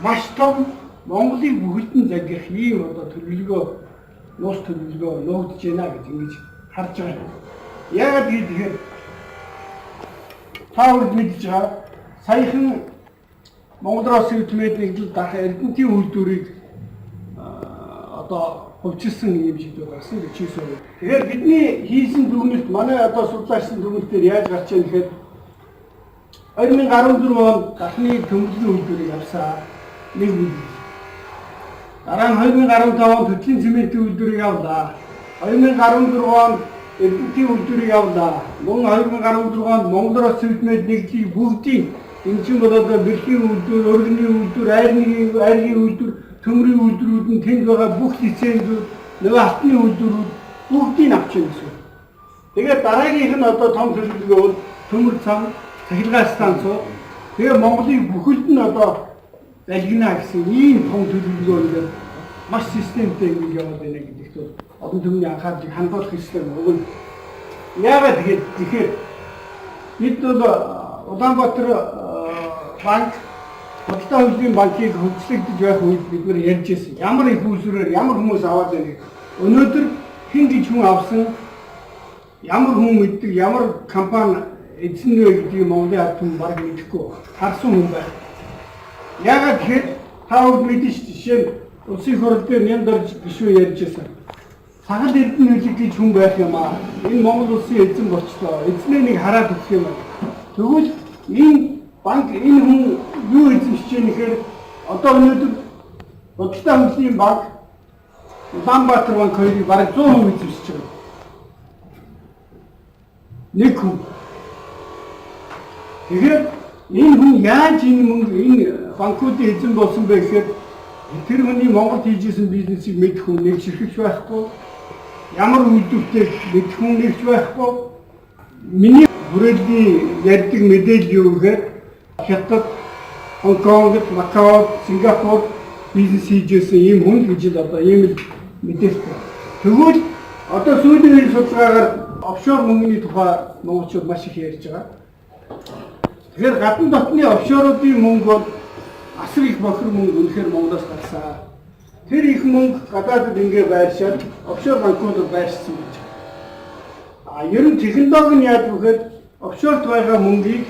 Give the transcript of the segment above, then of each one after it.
маш том Монголыг бүхэлдэн загих ийм одоо төлөвлөгөө нууц төлөвлөгөө нуугдж байна гэж ингэж харж байгаа. Яагаад гэвэл та бүхэн мэдж байгаа саяхан Монголоос өвдмэд нэгдэл дахь Эрдэнэтийн үйлдвэрийг одоо хувьчилсан юм шиг байсан гэж хэлсэн. Тэгэхээр бидний хийсэн дүгнэлт манай одоо судлаачдын дүгнэлтээр яаж гарч ийн гэхээр 2014 онд дахны төмөрлөгийн үйлдвэрийг авсан нэг үйлдвэр. Дараа нь 2015 онд хөтлийн цементийн үйлдвэрийг авлаа. 2014 онд Эрдэнэтийн үйлдвэрийг авлаа. Мөн 2014 онд Монголоос өвдмэд нэгдлийг бүгдийг энэ чинь бол одоо бэрхийн үйлдвэр, өргөний үйлдвэр, айргийн үйлдвэр, төмрийн үйлдвэрүүд нь тэнд байгаа бүх лицензүүд, нөгөө хатны үйлдвэрүүд бүгдийг авч ирсэн гэсэн. Тэгээд дараагийнх нь одоо том төлөвлөгөө бол төмөр цам, цахилгаан станцууд. Тэгээ Монголыг бүхэлд нь одоо залгина гэсэн ийм том төлөвлөгөө ингээд маш системтэй ингэж яваад байна гэдэгт бол олон түмний анхаарлыг хандуулах хэрэгтэй юм. Яагаад тэгэхээр бид бол Улаанбаатар банк, Худалдаа хөгжлийн банкыг хөгжлөгдөж байх үед бид нар ярьж ирсэн. Ямар их үйлсвэрээр ямар хүмүүс аваад байна гэх. Өнөөдөр хэн гэж хүн авсан, ямар хүн мэддэг, ямар компани эзэн вэ гэдгийг Монголын ард түмэн бараг мэдэхгүй харсан хүн байна. Яагаад гэхээр та бүхэн мэдэн шүү дээ. Жишээ нь улсын хурал дээр нямд орж гишүүн ярьж ирсэн. Сахал эрдэнэ хөлөг гэж хүн байх юм аа. Энэ Монгол улсын эзэн болчлоо. Эзний нэг хараад өгөх юм аа. Тэгвэл энэ банк энэ хүн юу эзэмшиж байгаа нэхээр одоо өнөөдөр Худалдаа хөгжлийн банк Улаанбаатар банк хоёрыг бараг 100% эзэмшиж байгаа. Нэг хүн. Тэгэхээр энэ хүн яаж энэ мөнгө энэ банкуудын эзэн болсон бэ гэхээр тэр хүний Монголд хийж исэн бизнесийг мэдэх хүн нэг ширхэгч байхгүй. Ямар үйлдвэртэй мэдэх хүн нэгч байхгүй. Миний хүрээллийн ярьдаг мэдээлэл юу гэхээр Хятад, Хонконг, Макао, Сингапур бизнес хийж исэн ийм хүн гэж одоо ийм л мэдээлэл. Тэгвэл одоо сүүлийн үеийн судалгаагаар офшор мөнгөний тухай монголчууд маш их ярьж байгаа. Тэгэхээр гадна дотны офшоруудын мөнгө бол асар их бохир мөнгө үнэхээр Монголоос гарсан. Тэр их мөнгө гадаадд ингээ байршаад офшор банкуудад байршсан гэж. Ер нь технологи нь яаж вэхээр офшорт байгаа мөнгийг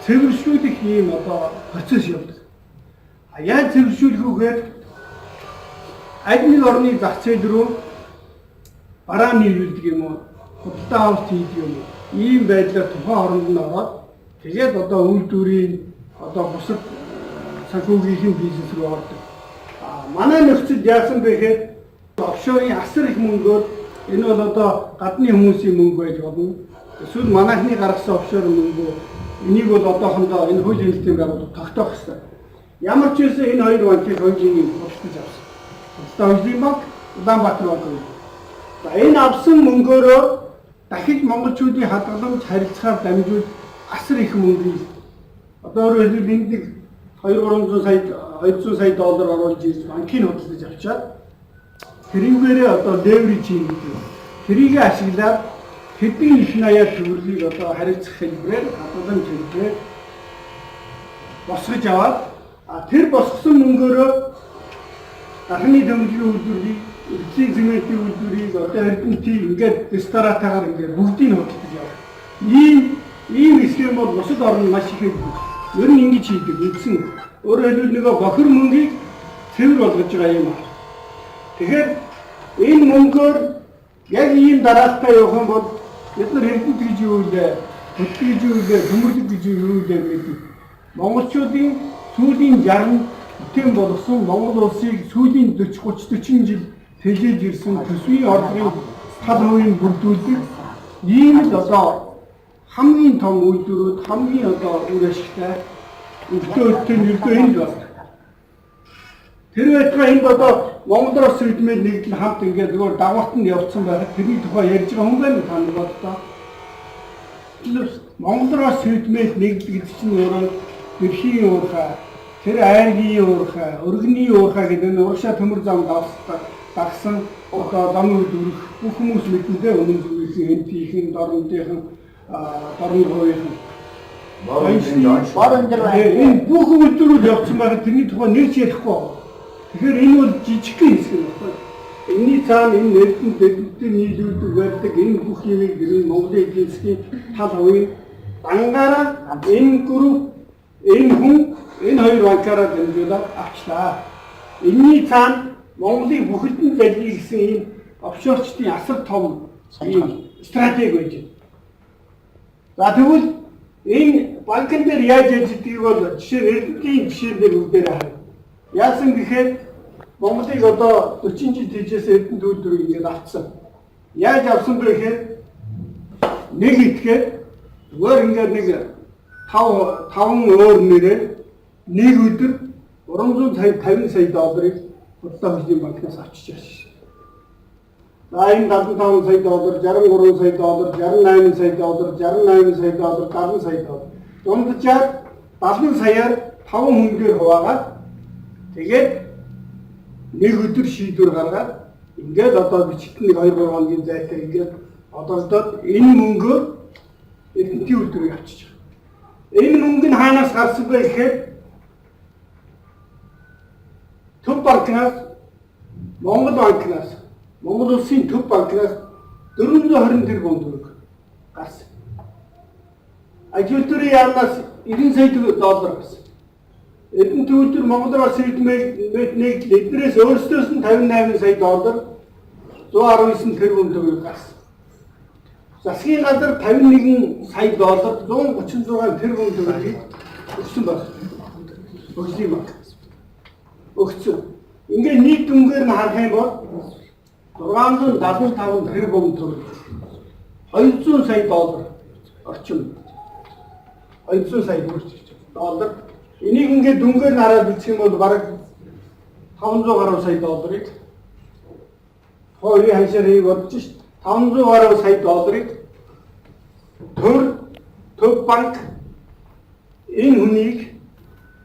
цэвэршүүлэх ийм одоо процесс явдаг. Яаж цэвэршүүлэх вэ гэхээр аль нэг орны зах зээл рүү бараа нийлүүлдэг юм уу? Худалдаа авалт хийдэг юм уу? Ийм байдлаар тухайн оронд нь ороод тэгээд одоо үйлдвэрийн одоо бусад санхүүгийн бизнес рүү ордог. Манай нөхцөл яасан бэ гэхээр офшорын асар их мөнгөөр энэ бол одоо гадны хүмүүсийн мөнгө байж болно. Эсвэл манайхны гаргасан офшор мөнгө энийг бол одоохондоо энэ хуулийн хэлтийн байгууллага тогтоох ёстой. Ямар ч үсэн энэ хоёр банкыг хуулийн хурцлж авсан. Худалдаа хөгжлийн банк, Улаанбаатар банк. За энэ авсан мөнгөөрөө дахиж монголчуудын хадгаламж харилцахаар дамжуулж асар их мөнгө. Одоо өөрөөр хэлбэл энд нэг 200 сая доллар оруулж ирж банкыг худалдаж авчаад тэрүүгээрээ одоо левериж хийдэг. Тэрийг ашиглаад хэдэн их наяа төвөрлийг одоо харилцах хэлбэрээр хадгаламж хэлбэрээр босгож аваад тэр босгосон мөнгөөрөө дахны төмөрлөгийн үйлдвэрийг, эцсийн цементийн үйлдвэрийг одоо Эрдэнэтийн ингээд ресторатаагаар ингээд бүгдийг худалдаж яваа. Ийм схем бол бусад орнд маш их байдаг. Ер нь ингэж хийдэг. Эцэн өөрөөр хэлбэл нөгөө бохир мөнгийг цэвэр болгож байгаа юм аа. Тэгэхээр энэ мөнгөөр яг ийм дараалтаа явах юм бол бид нар Эрдэнэт гэж юу вэ? Хөтлөг гэж юу вэ? Төмөрлөг гэж юу вэ гэдэг. Монголчуудын сүүлийн 60 бүтээн болгосон Монгол улсыг сүүлийн 30-40 жил тэлж ирсэн төсвийн орлогын тал хувийг бүрдүүлдэг ийм л одоо хамгийн том үйлдвэрүүд хамгийн одоо үр ашигтай өвдөлтөй нэрдөө энд байна. Тэр байтугай энд одоо Монголоос өвдмэд нэгдэл хамт ингээд зүгээр дагуултанд явцсан байхад тэрний тухай ярьж байгаа хүн байна тань бодлоо. Монголоос өвдмэд нэгдэл гэдэг чинь өөрөө бэрхийн уурхай, тэр айргийн уурхай, өргөний уурхай гэдэг нь урагшаа төмөр зам дагсан одоо зам үйлдвэрх бүх хүмүүс мэдэндээ өмнө зүгээс энтийнхэн, дорнодынхан, дорн хувийнхан. бор өндөр байна. Энэ бүх үйлдвэрүүд явсан байгаа тэрний тухай нэрч ярихгүй. Тэгэхээр энэ бол жижигхэн хэсэг юм байна. Энийний цаана энэ эрдэнэтэй нийлүүлдэг байдаг энэ бүх юмыг гэрэн Монголын эдийн засгийн тал хувийн дангаараа энэ групп энэ хүн энэ хоёр банкаараа дамжуулаад авчлаа. Энийний цаана Монголын бүхэлдэн залгий гэсэн энэ офшорчдын асар том стратеги байж байна. За тэгвэл энэ банкн дээр яаж ажилладгийг бол жишээ эрдэнэтийн жишээн дээр бүгдээр харна. Яасан гэхээр Монголыг одоо 40 жил тийжээс эрдэнэт үйлдвэрийг ингээд авцсан. Яаж авсан бэ гэхээр нэг итгээд зүгээр ингээд нэг 5 өөр нэрээр нэг өдөр 350 сая долларыг Худалдаа хөгжлийн банкнаас авчиж ирсэн. За энэ 75 сая доллар, 63 сая доллар, 68 сая доллар, 68 сая доллар, 70 сая доллар. Дунджаар 70 саяар 5 хүн дээр хуваагаад тэгээд нэг өдөр шийдвэр гаргаад ингээд одоо бичигт нэг 2-3 хоногийн зайтай ингээд одоолдоод энэ мөнгөөр эрдэнэтийн үйлдвэрийг авчиж байгаа. Энэ мөнгө нь хаанаас гарсан бэ гэхээр Төв банкнаас, Монгол банкнаас, Монгол улсын төв банкнаас 420 тэрбум төгрөг гарсан. Ажилтны яамнаас 90 сая доллар гарсан. Эрдэнэт үйлдвэр Монголоор бас нэг эднээс өөрсдөөс нь 58 сая доллар 119 тэрбум төгрөг гарсан. Засгийн газар 51 сая доллар 136 тэрбум төгрөгийг өгсөн байна. Хөгжлийн банк өгсөн. Ингээд нийт дүнгээр нь харах юм бол 675 тэрбум төгрөг 200 сая доллар орчим 200 сая доллар. Энийг ингээд дүнгээр нь хараад үзэх юм бол бараг 500 гаруй сая долларыг хоёрын ханшаарыг бодож шít 500 гаруй сая долларыг төв банк энэ хүнийг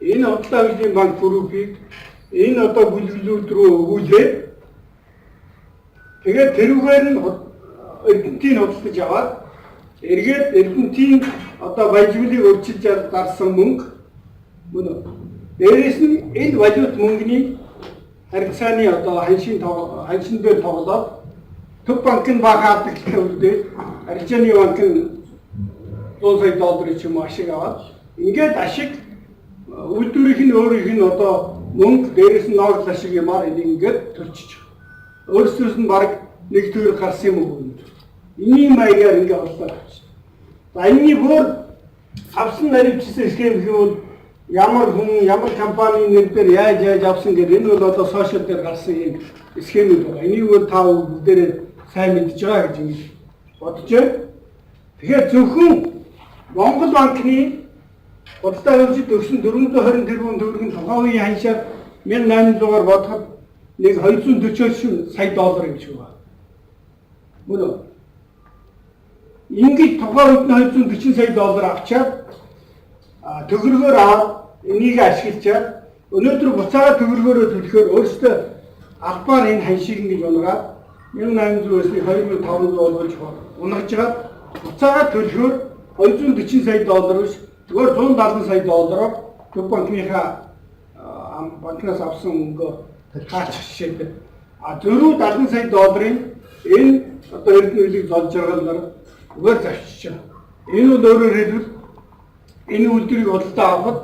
энэ Худалдаа хөгжлийн банк группийг энэ одоо бүлэглүүд рүү өгүүлээд тэгээд тэрүүгээр нь эрдэнэтийн худалдаж аваад эргээд эрдэнэтийн одоо баяжуулыг өрчилж гарсан мөнгө мөн дээрээс нь энэ валют мөнгөний харьцааны одоо ханшин дээр тоглоод төв банк нь бага хадгалалтаа үлдээд Аржаны банк нь 100 сая доллар ч юм уу ашиг аваад ингээд ашиг үйлдвэрийнх нь өөрийнх нь одоо мөнгө дээрээс нь ноогдол ашиг юмар ингээд төлчих. Өөрсдөөс нь баг нэг төгрөг гарсан юм уу? Эний маягаар ингээд боллоо. За энэний бүр авсан наривчсан схем гэвэл ямар хүн ямар компани нэр дээр яаж авсан гэдэг энэ бол одоо сошиал дээр гарсан юм схемүүд байна. Энийг бол та бүгдээрээ сайн мэдж байгаа гэж бодож байна. Тэгэхээр зөвхөн Монгол банкны Худалдаа хөгжид өгсөн 420 тэрбум төгрөгийн тухайн үеийн ханшаар 1800-аар бодоход нэг 240 сая доллар юм шиг байна. Мөн үү? Ингээд тухайн үед нь 240 сая доллар авчаад төгрөгөөр аваад энийг ашиглачаад өнөөдөр буцаага төгрөгөөрөө төлөхөөр өөрөөсөө албаар энэ ханшийг ингэж унгаад 1800-аас 2500 болж унгажгаад буцаага төлөхөөр 240 сая доллар биш зүгээр 170 сая доллараар төв банкныхаа банкнаас авсан мөнгө хаачих жишээтэй. 470 сая долларын энэ одоо эрдэнэлийг золж байгаа нар зүгээр зарчиж байна. Энэ бол өөрөөр хэлбэл энэ үйлдвэрийг худалдаа авахд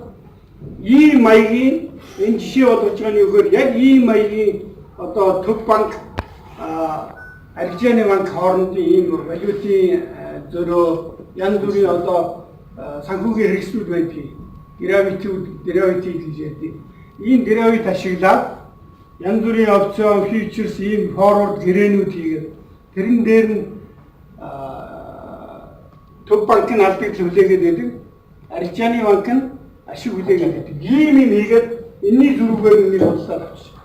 ийм маягийн энэ жишээ болгож байгаа нь өгөөр яг ийм маягийн одоо төв банк Аржаны банк хоорондын ийм валютын зөрөө янз бүрийн одоо санхүүгийн хэрэгслүүд байдгийг дериватив гэж ярьдаг. Ийм дериватив ашиглаад янз бүрийн опцион, фьючерс, ийм форвард гэрээнүүд хийгээд тэрэн дээр нь төв банк нь алдыг хүлээгээд байдаг. Аржаны банк нь ашиг хүлээгээд байдаг. Ийм хийгээд энэний зүрүүгээр нэг худалдаа авчих.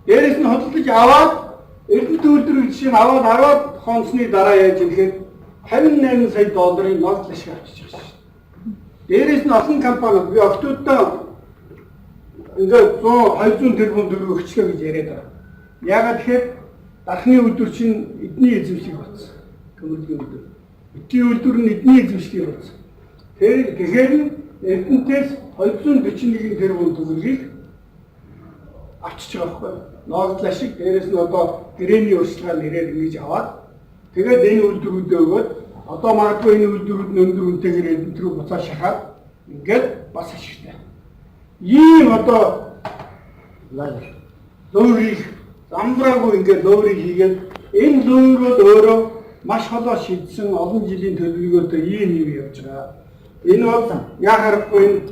Дээрээс нь худалдаж аваад эрдэнэт үйлдвэр жишээ нь аваад хонсны дараа яаж юм гэхээр 58 сая долларын ногдол ашиг авчиж байгаа шүү. Дээрээс нь олон компаниуд би октодоо ингээд 200 тэрбум төгрөг өгчлөө гэж яриад байгаа. Яагаад тэгэхээр дархны үйлдвэр чинь эдний эзэмшиг болсон. Төмөрлөгийн үйлдвэр. Эдний үйлдвэр нь эдний эзэмшиг болсон. Тэгэхээр Эрдэнэтээс 241 тэрбум төгрөгийг авчиж байгаа байхгүй. Ноогдлаа шиг дээрэс нь одоо грэний урьдчилгаа нэрээр ингэж аваад тэгээд энэ үйлдвэрүүдэд өгөөд одоо магадгүй энэ үйлдвэрүүд нь өндөр үнэтэйгээр Эрдэнэт рүү буцаа шахаад ингээд бас ашигтай. Ийм одоо луурийг замбраагүй ингээд луурийг хийгээд энэ луурууд өөрөө маш холоо шийдсэн олон жилийн төлөвлөгөөтэй ийм явж байгаа. Энэ бол яхахгүй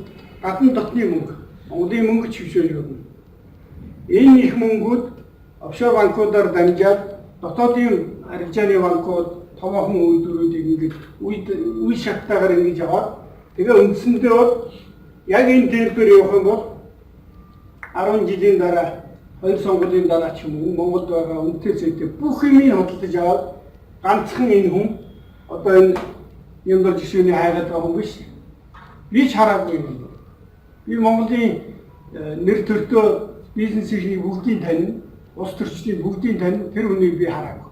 гадны дотны мөнгө. Монголын мөнгө чившээж өгнө. Энэ их мөнгүүд офшор банкудаар дамжаад дотоодын арилжааны банкуд томоохон үйлдвэрүүдийг ингээд үе шаттайгаар ингэж аваад тэгээ үндсэндээ бол яг энэ темпээр явах юм бол 10 жилийн дараа 2 сонгуулийн дараа ч юм уу Монголд байгаа үнэтэй зүйтэй бүх юмыг хөдөлж аваад ганцхан энэ хүн одоо энэ юм дор жишээний хайгаад байгаа хүн биш. Би ч хараагүй юм. Би Монголын нэр төртөө бизнесийн бүгдийг таньна, улс төрчдийн бүгдийг таньна, тэр хүнийг би хараагүй.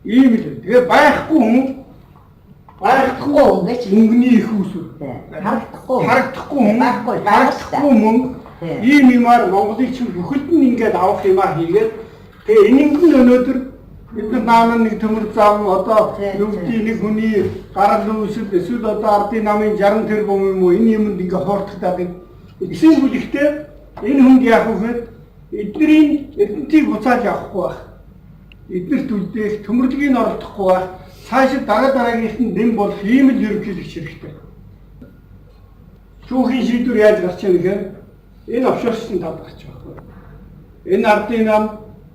Ийм л. Тэгээ байхгүй хүн гэж мөнгөний их усүр. Харагдахгүй хүн байхгүй мөнгө ийм юмар Монголыг чинь бүхэлд нь ингээд авах юмаа хийгээд тэгээ энэнг нь өнөөдөр бид нар нэг төмөр зам одоо нүгдийн нэг хүний гарал үүсэл эсвэл одоо ардын намын 60 тэрбум юм уу энэ юмд ингээ хоортагдаад эсийн бүлэгтээ энэ хүнд яах вэ? Эдний Эрдэнэтийг буцааж авахгүй байх. Эднэрт үлдээх төмөрлөгийг оролдохгүй байх. Цаашид дараагийнх нь дэм бол ийм л ерөнхийлөгч хэрэгтэй. Шүүхийн шийдвэр яаж гарч ийн гэхээр энэ офшорчдын тал гарч байгаа. Энэ ардын нам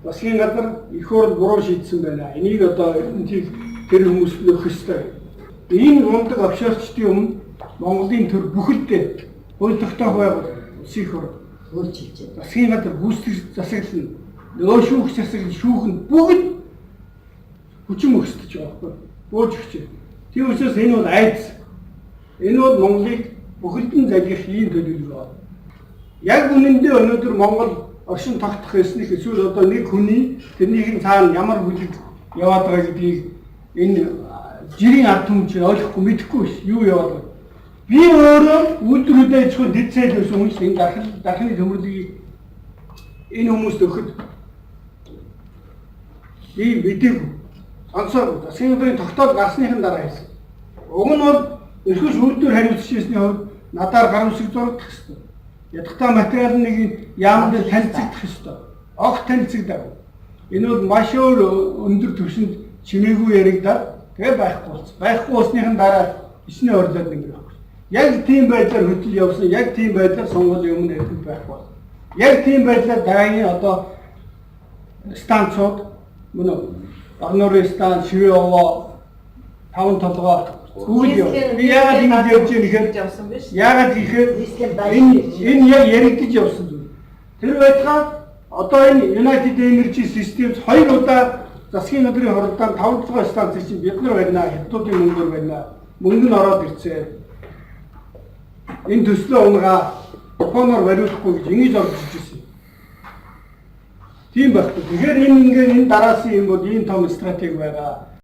засгийн газар их хурд буруу шийдсэн байна. Энийг одоо Эрдэнэтийг тэр хүмүүст нөхөх ёстой. Энэ мундаг офшорчдын өмнө Монголын төр бүхэлдээ хууль тогтоох байгуул их хурд өөрчилж байна. Засгийн газар гүйцэтгэх засаглал нь нөгөө шүүх засаглал шүүх нь бүгд хүчин өгсдөж байгаа байхгүй. Бууж өгч. Тийм учраас энэ бол айдас. Энэ бол Монголыг бүхэлдэн залгих ийм төлөвлөгөө байна. Яг үнэндээ өнөөдөр Монгол оршин тогтох хэсник эсвэл одоо нэг хүний тэрнийхэн цаана ямар бүлэг яваад байгаа гэдгийг энэ жирийн ард түмэн ойлгохгүй мэдэхгүй биш. Юу яваад байна? Би өөрөө үйлдвэрүүдээ зөвхөн дэцэл байсан хүмүүс энэ дархны төмөрлөгийг энэ хүмүүст өгөхөд би мэдээгүй. Ансаар засгийн газрын тогтоол гарсныхын дараа хэлсэн. Уг нь бол эрхөж үйлдвэр хариуцагчдын хувьд надаар гар үсэг зурагдах хэрэгтэй. Ядахтай материал нэг яамд танилцагдах ёстой. Огт танилцагдав. Энэ бол маш өндөр түвшинд чимээгүй яригдаад тэгээ байхгүй болсон. Байхгүй болсныхын дараа ичнээ орлоод нэг байхгүй. Яг тийм байдлаар хөдөл явсан, яг тийм байдлаар сонгуулийн өмнө хэвдэл байх бол. Яг тийм байдлаар дараагийн одоо станцууд мөн Орнорын станц, Шивээ овоо, таван толгой бүгд яв. Би яагаад ингэж явж байгаа нэхэд явсан биш. Яагаад гэхээр энэ яг яригдж явсан зүйл. Тэр байтугай одоо энэ United Energy Systems 2 удаа засгийн газрын хоролдоо 5 дугаар станц чинь бид нар байна, хятадуудын мөнгөөр байна. Мөнгө нь ороод ирцээ. Энэ төслөө унгаа Японоор бариулахгүй гэж ингэж орж ирсэн. Тийм байхгүй. Тэгэхээр энэ дараасын юм бол ийм том стратеги байгаа.